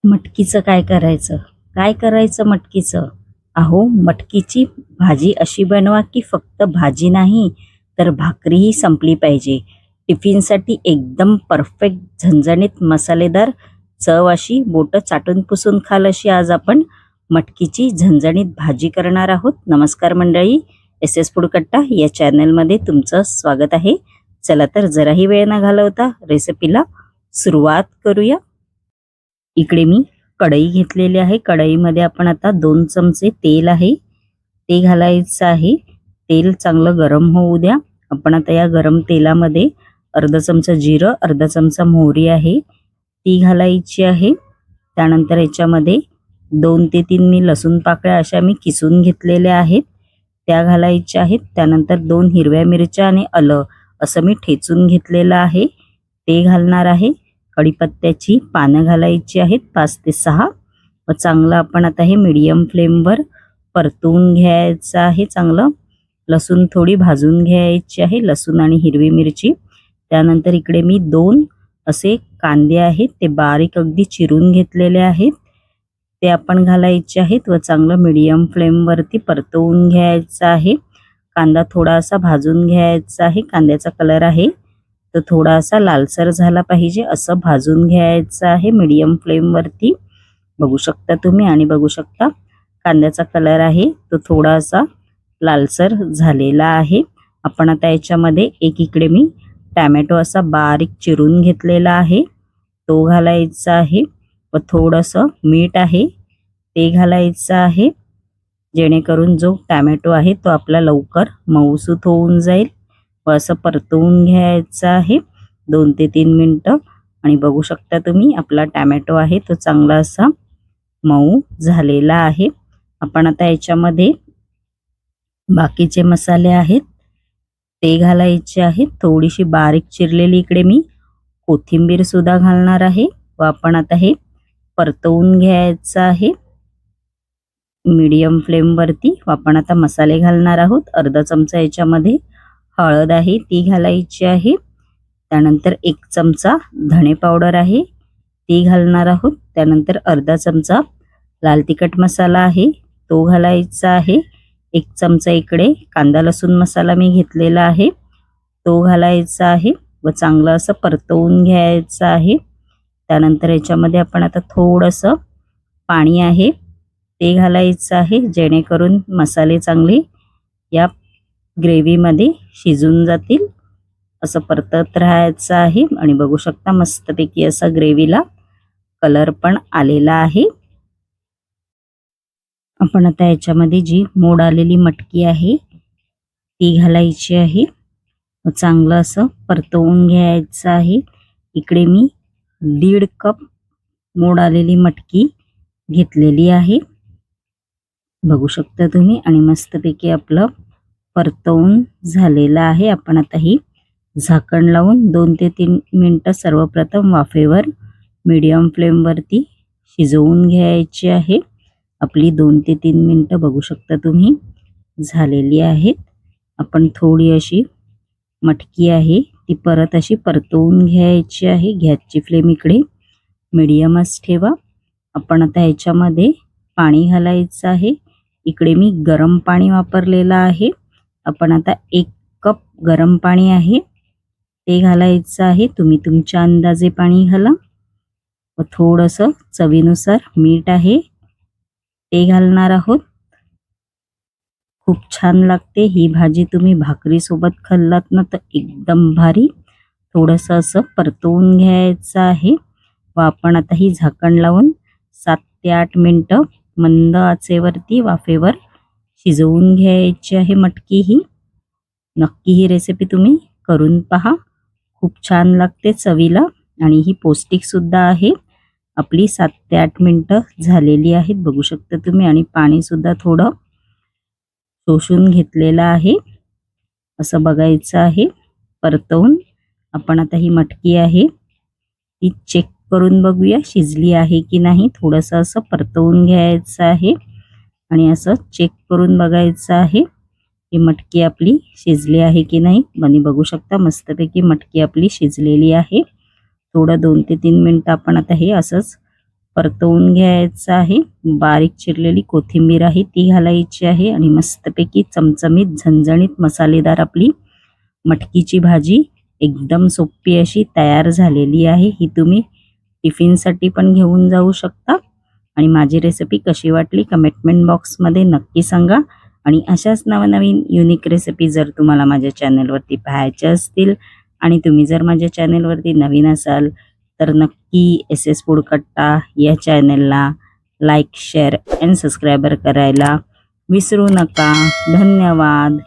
मटकीचं काय करायचं? काय करायचं मटकीचं? अहो, मटकीची भाजी अशी बनवा की फक्त भाजी नाही, तर भाकरीही संपली पाहिजे. टिफिनसाठी एकदम परफेक्ट झणझणीत मसालेदार चव अशी बोटं चाटून पुसून खाल अशी आज आपण मटकीची झणझणीत भाजी करणार आहोत. नमस्कार मंडळी, एस एस फूड कट्टा या चॅनलमध्ये तुमचं स्वागत आहे. चला तर जराही वेळ न घालवता रेसिपीला सुरुवात करूया. इकडे मी कढई घेतलेली आहे. कढईमध्ये आपण आता 2 चमचे तेल आहे ते घालायचं आहे. तेल चांगलं गरम होऊ द्या. आपण आता या गरम तेलामध्ये अर्धा चमचा जिरं, अर्धा चमचा मोहरी आहे ती घालायची आहे. त्यानंतर याच्यामध्ये 2 ते 3 मी लसूण पाकळ्या अशा मी किसून घेतलेल्या आहेत त्या घालायच्या आहेत. त्यानंतर 2 हिरव्या मिरच्या आणि आलं असं मी ठेचून घेतलेलं आहे ते घालणार आहे. कढीपत्त्याची पानं घालायची आहेत 5 ते 6 व चांगलं आपण आता हे मीडियम फ्लेमवर परतून घ्यायचं आहे. चांगलं लसूण थोडी भाजून घ्यायची आहे, लसूण आणि हिरवी मिरची. त्यानंतर इकडे मी 2 असे कांदे आहेत ते बारीक अगदी चिरून घेतलेले आहेत ते आपण घालायचे आहेत व चांगलं मीडियम फ्लेमवरती परतवून घ्यायचं आहे. कांदा थोडासा भाजून घ्यायचा आहे. कांद्याचा कलर आहे तर थोडासा लालसर झाला पाहिजे असं भाजून घ्यायचं आहे मीडियम फ्लेमवरती. बघू शकता तुम्ही आणि बघू शकता कांद्याचा कलर आहे तो थोडासा लालसर झालेला आहे. आपण आता याच्यामध्ये इकडे मी टॅमॅटो असा बारीक चिरून घेतलेला आहे तो घालायचा आहे व थोडंसं मीठ आहे ते घालायचं आहे, जेणेकरून जो टॅमॅटो आहे तो आपला लवकर मऊसूत होऊन जाईल व असं परतवून घ्यायचं आहे 2 ते 3 मिनिटं. आणि बघू शकता तुम्ही आपला टॅमॅटो आहे तो चांगला असा मऊ झालेला आहे. आपण आता याच्यामध्ये बाकीचे मसाले आहेत ते घालायचे आहेत. थोडीशी बारीक चिरलेली इकडे मी कोथिंबीर सुद्धा घालणार आहे व आपण आता हे परतवून घ्यायचं आहे मीडियम फ्लेमवरती. आपण आता मसाले घालणार आहोत. अर्धा चमचा याच्यामध्ये हळद आहे ती घालायची आहे. त्यानंतर 1 चमचा धणे पावडर आहे ती घालणार आहोत. त्यानंतर अर्धा चमचा लाल तिखट मसाला आहे तो घालायचा आहे. 1 चमचा इकडे कांदा लसूण मसाला मी घेतलेला आहे तो घालायचा आहे व चांगलं असं परतवून घ्यायचं आहे. त्यानंतर याच्यामध्ये आपण आता थोडंसं पाणी आहे ते घालायचं आहे, जेणेकरून मसाले चांगले या ग्रेव्हीमध्ये शिजून जातील असं परतत राहायचं आहे. आणि बघू शकता मस्तपैकी असा ग्रेव्हीला कलर पण आलेला आहे. आपण आता याच्यामध्ये जी मोड आलेली मटकी आहे ती घालायची आहे व चांगलं असं परतवून घ्यायचं आहे. इकडे मी 1.5 कप मोड आलेली मटकी घेतलेली आहे बघू शकता तुम्ही. आणि मस्तपैकी आपलं परतवून झालेलं आहे. आपण आता ही झाकण लावून 2 ते 3 मिनिटं सर्वप्रथम वाफेवर मीडियम फ्लेमवरती शिजवून घ्यायची आहे. आपली 2 ते 3 मिनिटं बघू शकता तुम्ही झालेली आहेत. आपण थोडी अशी मटकी आहे ती परत अशी परतवून घ्यायची आहे. गॅसची फ्लेम इकडे मीडियमच ठेवा. आपण आता याच्यामध्ये पाणी घालायचं आहे. इकडे मी गरम पाणी वापरलेलं आहे. आपण आता 1 कप गरम पाणी आहे ते घालायचं आहे. तुम्ही तुमच्या अंदाजे पाणी घाला व थोडंसं चवीनुसार मीठ आहे ते घालणार आहोत. खूप छान लागते ही भाजी. तुम्ही भाकरी सोबत खाल्लात ना तर एकदम भारी. थोडंसं असं परतवून घ्यायचं आहे व आपण आता ही झाकण लावून 7 ते 8 मिनिटं मंद आचेवरती वाफेवर शिजवून घ्यायची आहे मटकी ही. नक्की ही रेसिपी तुम्ही करून पहा, खूप छान लागते चवीला आणि ही पौष्टिक सुद्धा आहे. आपली 7 ते 8 मिनिटं झालेली आहेत बघू शकता तुम्ही. आणि पाणी सुद्धा थोडं शोषून घेतलेलं आहे असं बघायचं आहे परतवून. आपण आता ही मटकी आहे ती चेक करून बघूया शिजली आहे की नाही. थोडंसं असं परतवून घ्यायचं आहे आणि असं चेक करून बघायचं आहे की मटकी आपली शिजली आहे की नाही. आणि बघू शकता मस्तपैकी मटकी आपली शिजलेली आहे. थोडं 2 ते 3 मिनिटं आपण आता हे असंच परतवून घ्यायचं आहे. बारीक चिरलेली कोथिंबीर आहे ती घालायची आहे आणि मस्तपैकी चमचमीत झणझणीत मसालेदार आपली मटकीची भाजी एकदम सोपी अशी तयार झालेली आहे. ही तुम्ही टिफिनसाठी पण घेऊन जाऊ शकता. आणि माझी रेसिपी कशी वाटली कमेंटमेंट बॉक्समध्ये नक्की सांगा. आणि अशाच नवनवीन युनिक रेसिपी जर तुम्हाला माझ्या चॅनलवरती पाहायच्या असतील आणि तुम्ही जर माझ्या चॅनलवरती नवीन असाल तर नक्की एस एस फूड कट्टा या चॅनलला लाईक शेअर अँड सबस्क्राईबर करायला विसरू नका. धन्यवाद.